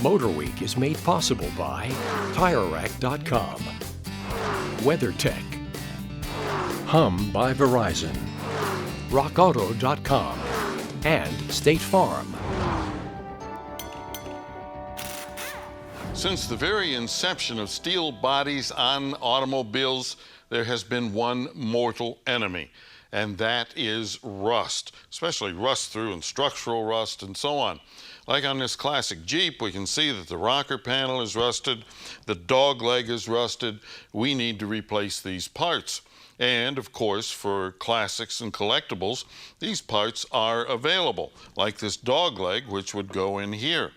MotorWeek is made possible by TireRack.com, WeatherTech, Hum by Verizon, RockAuto.com, and State Farm. Since the very inception of steel bodies on automobiles, there has been one mortal enemy, and that is rust, especially rust through and structural rust and so on. Like on this classic Jeep, we can see that the rocker panel is rusted, the dog leg is rusted. We need to replace these parts. And of course, for classics and collectibles, these parts are available, like this dog leg, which would go in here.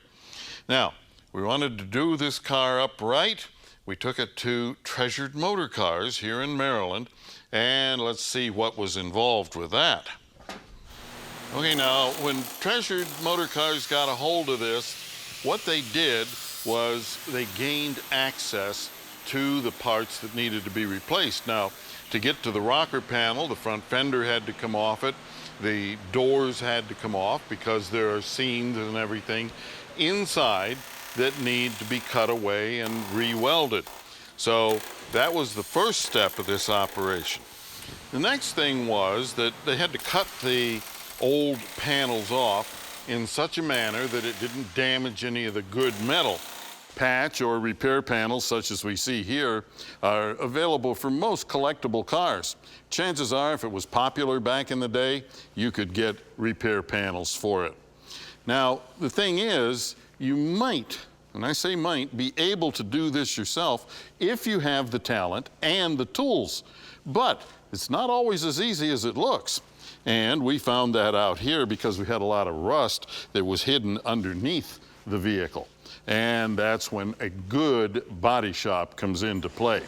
Now, we wanted to do this car up right. We took it to Treasured Motor Cars here in Maryland, and let's see what was involved with that. Okay, now, when Treasured Motor Cars got a hold of this, what they did was they gained access to the parts that needed to be replaced. Now, to get to the rocker panel, the front fender had to come off it. The doors had to come off because there are seams and everything inside that need to be cut away and re-welded. So that was the first step of this operation. The next thing was that they had to cut the old panels off in such a manner that it didn't damage any of the good metal. Patch or repair panels, such as we see here, are available for most collectible cars. Chances are, if it was popular back in the day, you could get repair panels for it. Now, the thing is, you might, and I say might, be able to do this yourself if you have the talent and the tools. But it's not always as easy as it looks. And we found that out here because we had a lot of rust that was hidden underneath the vehicle. And that's when a good body shop comes into play.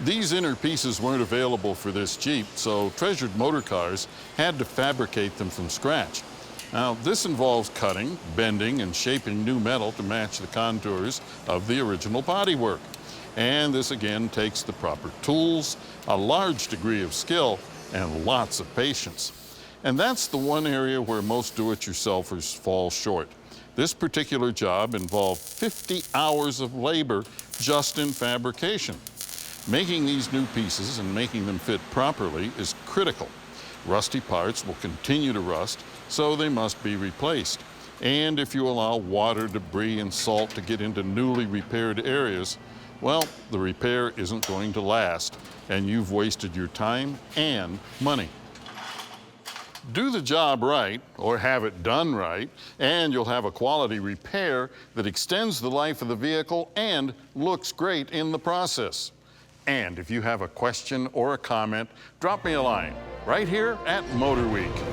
These inner pieces weren't available for this Jeep, so Treasured Motor Cars had to fabricate them from scratch. Now, this involves cutting, bending, and shaping new metal to match the contours of the original bodywork. And this again takes the proper tools, a large degree of skill, and lots of patience. And that's the one area where most do-it-yourselfers fall short. This particular job involved 50 hours of labor just in fabrication. Making these new pieces and making them fit properly is critical. Rusty parts will continue to rust, so they must be replaced. And if you allow water, debris, and salt to get into newly repaired areas, well, the repair isn't going to last, and you've wasted your time and money. Do the job right, or have it done right, and you'll have a quality repair that extends the life of the vehicle and looks great in the process. And if you have a question or a comment, drop me a line right here at MotorWeek.